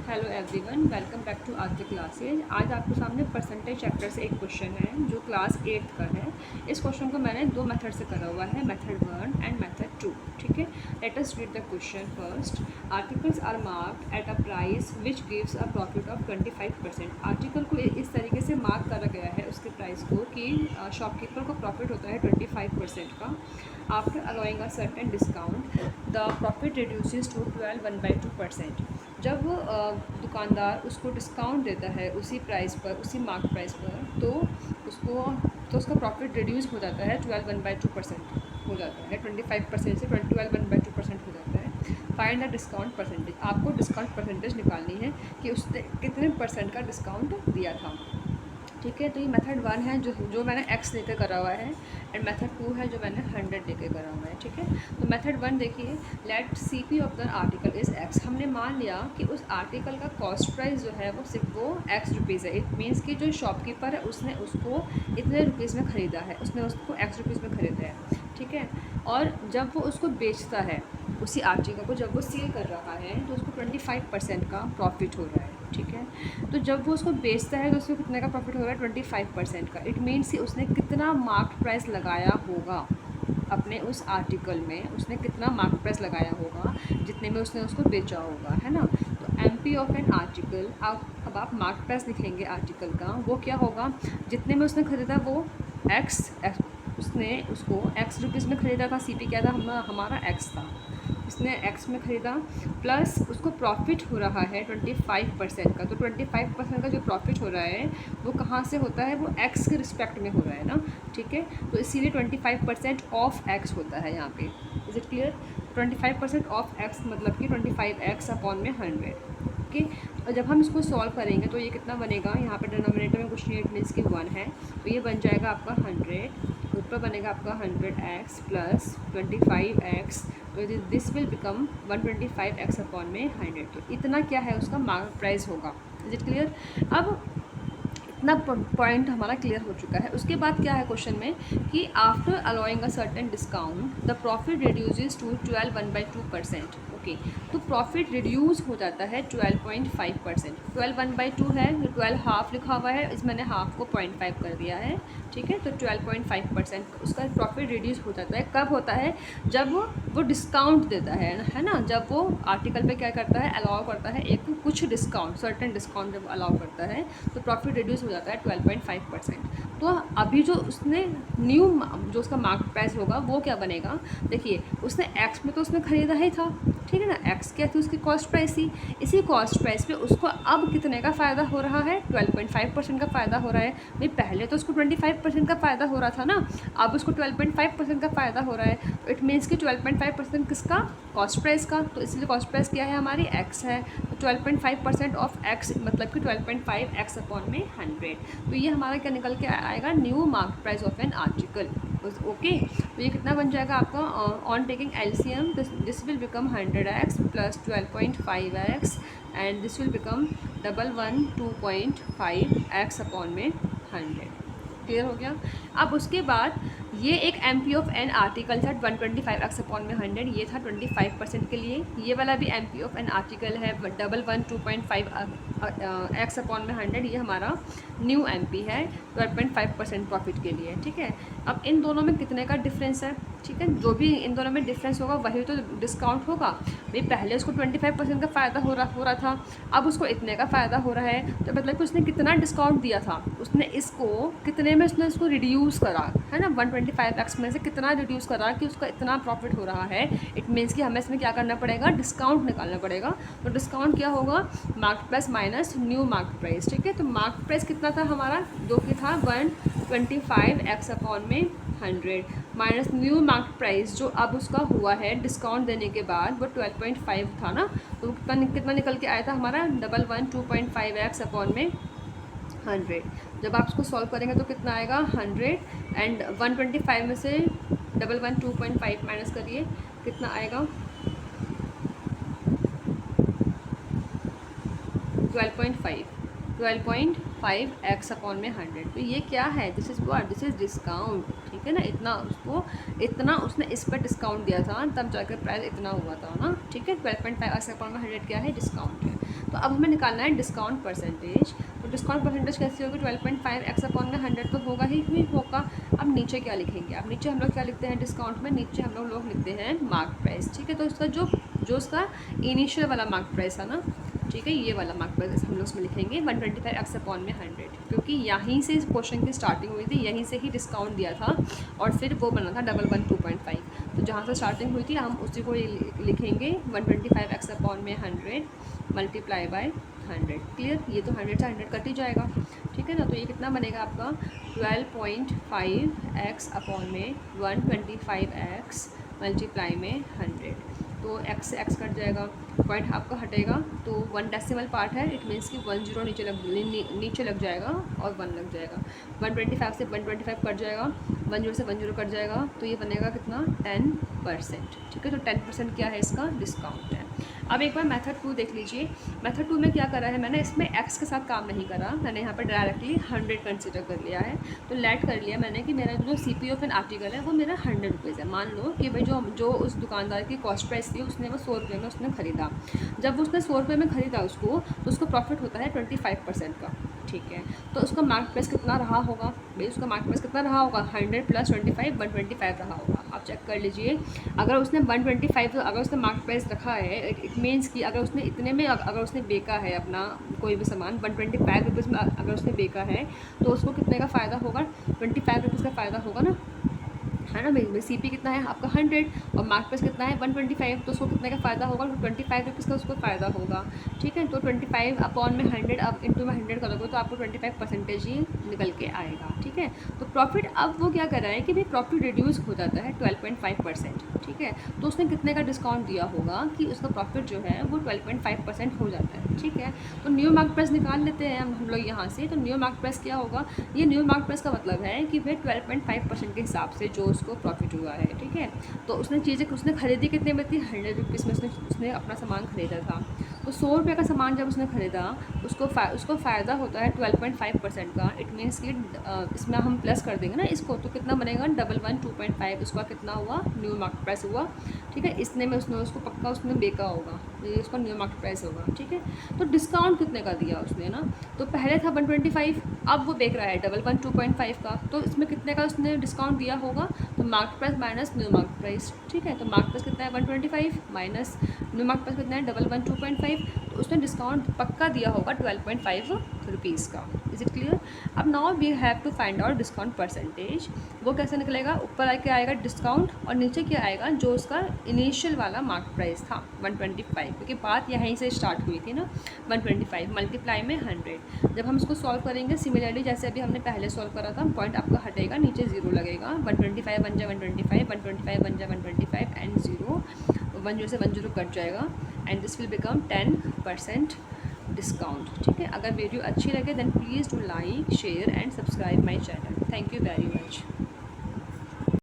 Hello everyone, welcome back to आज the classes. आज आपके सामने परसेंटेज चैप्टर से एक क्वेश्चन है जो क्लास 8th का है। इस क्वेश्चन को मैंने दो मेथड से करा हुआ है, मेथड 1 एंड मेथड 2। ठीक है, let us read the question first. Articles are marked at a price which gives a profit of 25%। Article को इस तरीके से मार्क करा गया है उसके प्राइस को कि शॉपकीपर को प्रॉफिट होता है 25% का। After allowing a certain discount the profit reduces to 12.2%। जब दुकानदार उसको डिस्काउंट देता है उसी प्राइस पर, उसी मार्क प्राइस पर, तो उसका प्रॉफिट रिड्यूस हो जाता है 12.1/2% हो जाता है। 25% से 12.1/2% हो जाता है। Find the discount percentage. आपको डिस्काउंट परसेंटेज निकालनी है कि उसने कितने परसेंट का डिस्काउंट दिया था। ठीक है, तो ये मेथड 1 है जो मैंने x लेकर करा हुआ है, एंड मेथड 2 है जो मैंने 100 लेकर करा हुआ है। ठीक है, तो मेथड 1 देखिए, let CP of the article is x। हमने मान लिया कि उस आर्टिकल का कॉस्ट प्राइस जो है वो सिर्फ वो x रुपीज़ है। इट मीन्स कि जो शॉपकीपर है उसने उसको इतने रुपीज़ में ख़रीदा है, उसने उसको x रुपीज़ में ख़रीदा है। ठीक है, और जब वो उसको बेचता है उसी आर्टिकल को, जब वो सेल कर रहा है तो उसको 25% का प्रॉफिट हो रहा है। ठीक है, तो जब वो उसको बेचता है तो उसको कितने का प्रॉफिट हो रहा है? 25% का। इट मीन्स कि उसने कितना मार्क प्राइस लगाया होगा अपने उस आर्टिकल में, उसने कितना मार्क प्राइस लगाया होगा जितने में उसने उसको बेचा होगा, है ना। तो MP ऑफ एन आर्टिकल, अब आप मार्क प्राइस लिखेंगे आर्टिकल का, वो क्या होगा? जितने में उसने ख़रीदा वो x, उसने उसको x रुपीज़ में ख़रीदा था। CP क्या था? हमारा x था, उसने x में ख़रीदा, प्लस उसको प्रॉफिट हो रहा है 25% का। तो 25% का जो प्रॉफिट हो रहा है वो कहाँ से होता है? वो x के रिस्पेक्ट में हो रहा है ना। ठीक है, तो इसीलिए 25% ऑफ x होता है यहाँ पे। Is it clear? 25% of x मतलब कि 25x अपॉन में 100। ओके, और जब हम इसको सॉल्व करेंगे तो ये कितना बनेगा? यहाँ पे डिनोमिनेटर में कुछ नहीं, इट मीन्स कि 1 है, तो ये बन जाएगा आपका 100, ऊपर बनेगा आपका 100x प्लस 25x, तो this will become 125x upon में 100। तो इतना क्या है? उसका मार्क प्राइस होगा। Is it clear? अब इतना पॉइंट हमारा क्लियर हो चुका है। उसके बाद क्या है क्वेश्चन में कि after allowing a certain discount the profit reduces to 12.1/2%। Okay, तो प्रॉफिट रिड्यूस हो जाता है 12.5%। 12/1/2 है, 12 हाफ लिखा हुआ है, इस मैंने हाफ को 0.5 कर दिया है। ठीक है, तो 12.5% उसका प्रॉफिट रिड्यूस हो जाता है। कब होता है? जब वो डिस्काउंट देता है ना। जब वो आर्टिकल पे क्या करता है? अलाउ करता है एक कुछ डिस्काउंट, सर्टेन डिस्काउंट जब अलाउ करता है तो प्रॉफिट रिड्यूस हो जाता है 12.5%। तो अभी जो उसने न्यू जो उसका मार्क प्राइस होगा वो क्या बनेगा? देखिए, उसने एक्स में तो उसने ख़रीदा ही था, ठीक है ना। एक्स क्या थी? उसकी कॉस्ट प्राइस थी। इसी कॉस्ट प्राइस पे उसको अब कितने का फ़ायदा हो रहा है? 12.5% का फ़ायदा हो रहा है। भाई पहले तो उसको 25% का फ़ायदा हो रहा था ना, अब उसको 12.5% का फ़ायदा हो रहा है। तो इट मीन्स कि 12.5% किसका? कॉस्ट प्राइस का। तो इसलिए कॉस्ट प्राइस क्या है? हमारी एक्स है। तो 12.5% ऑफ एक्स मतलब कि 12.5x अपॉन में 100। तो ये हमारा क्या निकल के आएगा? New mark price of an article. Okay, तो ये कितना बन जाएगा आपका? On taking LCM this will become 100x plus 12.5x and this will become 112.5x upon में 100। क्लियर हो गया? अब उसके बाद ये एक MP ऑफ एन आर्टिकल था 125x अपॉन में 100, ये था 25% के लिए। ये वाला भी MP ऑफ एन आर्टिकल है 112.5x अपॉन में 100, ये हमारा न्यू MP है 12.5% प्रॉफिट के लिए। ठीक है, अब इन दोनों में कितने का डिफरेंस है? ठीक है, जो भी इन दोनों में डिफरेंस होगा वही तो डिस्काउंट होगा। भाई पहले उसको 25% का फ़ायदा हो रहा था, अब उसको इतने का फ़ायदा हो रहा है, तो मतलब कि उसने कितना डिस्काउंट दिया था, उसने इसको कितने में उसने इसको रिड्यूस करा है ना। 125x में से कितना रिड्यूस करा कि उसका इतना प्रॉफिट हो रहा है। इट मीन्स कि हमें इसमें क्या करना पड़ेगा? डिस्काउंट निकालना पड़ेगा। तो डिस्काउंट क्या होगा? Mark price minus new mark price. ठीक है, तो मार्क प्राइस कितना था हमारा? जो कि था 125x अपॉन में 100 माइनस न्यू मार्क प्राइस जो अब उसका हुआ है डिस्काउंट देने के बाद, वो 12.5 था ना। तो कितना निकल के आया था हमारा? 112.5x अपॉन में 100। जब आप इसको सॉल्व करेंगे तो कितना आएगा? 100 एंड 125 में से 112.5 माइनस करिए, कितना आएगा? 12.5x अपॉन में 100। तो ये क्या है? This is what? This is discount. ठीक है ना, इतना उसने इस पर डिस्काउंट दिया था, तब जाकर प्राइस इतना हुआ था ना। ठीक है, 12.5x अपॉन में 100 क्या है? डिस्काउंट है। तो तो अब हमें निकालना है डिस्काउंट परसेंटेज। तो डिस्काउंट परसेंटेज कैसे होगी, 12.5 एक्स अपॉन में 100 तो होगा ही होगा। अब नीचे क्या लिखेंगे, अब नीचे हम लोग क्या लिखते हैं डिस्काउंट में, नीचे हम लोग लिखते हैं मार्क प्राइस। ठीक है, तो इसका जो उसका इनिशियल वाला मार्क प्राइस है ना, ठीक है, ये वाला मार्क प्राइस हम लोग उसमें लिखेंगे 125 एक्स अपॉन में 100, क्योंकि यहीं से इस क्वेश्चन की स्टार्टिंग हुई थी, यहीं से ही डिस्काउंट दिया था और फिर वो बना था 112.5। तो जहाँ से स्टार्टिंग हुई थी हम उसी को लिखेंगे 125 एक्स अपॉन में 100 मल्टीप्लाई बाय 100। क्लियर, ये तो 100 से 100 कट ही जाएगा। ठीक है ना, तो ये कितना बनेगा आपका 12.5 एक्स अपॉन में 125 एक्स मल्टीप्लाई में 100। तो एक्स से एक्स कट जाएगा, पॉइंट आपका हटेगा, तो 1 डेसिमल पार्ट है, इट मीन्स कि 1 0 नीचे लग जाएगा और 1 लग जाएगा। 125 से 125 कट जाएगा, 1 0 से 1 0 कट जाएगा, तो ये बनेगा कितना 10%। ठीक है, तो 10% क्या है, इसका डिस्काउंट है। अब एक बार मेथड 2 देख लीजिए। मेथड 2 में क्या करा है मैंने, इसमें एक्स के साथ काम नहीं करा, मैंने यहाँ पर डायरेक्टली 100 कंसिडर कर लिया है। तो लेट कर लिया मैंने कि मेरा जो CP ऑफ एन आर्टिकल है वो मेरा 100 रुपीज़ है। मान लो कि भाई जो उस दुकानदार की कॉस्ट प्राइस थी उसने वो 100 रुपये में उसने ख़रीदा। जब उसने 100 रुपये में ख़रीदा उसको, तो उसको प्रॉफिट होता है 25% का। ठीक है, तो उसका मार्क प्राइस कितना रहा होगा भाई, उसका मार्क प्राइस कितना रहा होगा, 100 प्लस 25 125 रहा होगा। आप चेक कर लीजिए, अगर उसने 125 अगर उसने मार्क प्राइस रखा है, इट मीन्स कि अगर उसने इतने में अगर उसने बेचा है अपना कोई भी सामान 125 रुपीज़ में अगर उसने बेचा है, तो उसको कितने का फ़ायदा होगा, 25 रुपीज़ का फ़ायदा होगा ना, है ना भाई। CP कितना है आपका 100 और मार्क प्राइस कितना है 125, तो उसको कितने का फ़ायदा होगा, 25 रुपीज़ का उसको फ़ायदा होगा। ठीक है, तो 25 अपॉन में 100 अब इंटू में 100 करोगे तो आपको 25% ही निकल के आएगा। ठीक है, तो प्रॉफिट अब वो क्या कर रहा है कि भाई प्रॉफिट रिड्यूस हो जाता है 12.5%। ठीक है, तो उसने कितने का डिस्काउंट दिया होगा कि उसका प्रॉफिट जो है वो 12.5% हो जाता है। ठीक है, तो न्यू मार्क प्राइस निकाल लेते हैं हम लोग यहाँ से। तो न्यू मार्क प्राइस क्या होगा, ये न्यू मार्क प्राइस का मतलब है कि भाई 12.5% के हिसाब से जो उसको प्रॉफिट हुआ है। ठीक है, तो उसने चीज़ें उसने खरीदी कितने में थी, 100 रुपीज़ में उसने अपना सामान खरीदा था। तो 100 रुपये का सामान जब उसने ख़रीदा, उसको फ़ायदा होता है 12.5% का। इट मीन्स कि इसमें हम प्लस कर देंगे ना इसको, तो कितना बनेगा 112.5, उसका कितना हुआ न्यू मार्केट प्राइस हुआ। ठीक है, इसने में उसको पक्का उसने बेचा होगा, ये उसका न्यू मार्केट प्राइस होगा। ठीक है, तो डिस्काउंट कितने का दिया उसने ना, तो पहले था 125, अब वो बेच रहा है 112.5 का, तो इसमें कितने का उसने डिस्काउंट दिया होगा, तो market price minus new market price. ठीक है, तो मार्केट प्राइस कितना है 125 माइनस न्यू मार्केट प्राइस कितना है 112.5, तो उसने डिस्काउंट पक्का दिया होगा 12.5 रुपीज़ का। Is it clear. अब now we have to find out discount percentage. वो कैसे निकलेगा, ऊपर आके आएगा डिस्काउंट और नीचे क्या आएगा, जो उसका इनिशियल वाला मार्क प्राइस था 125, क्योंकि बात यहीं से स्टार्ट हुई थी ना, 125 मल्टीप्लाई में 100। जब हम इसको सॉल्व करेंगे सिमिलरली जैसे अभी हमने पहले सॉल्व करा था, पॉइंट आपका हटेगा, नीचे 0 लगेगा, 125 बन जाए 125, 125 बन जाए 125 एंड 0, 1 0 से 1 0 कट जाएगा and this will become 10% discount. ठीक है, अगर वीडियो अच्छी लगे then please do like share and subscribe my channel. Thank you very much.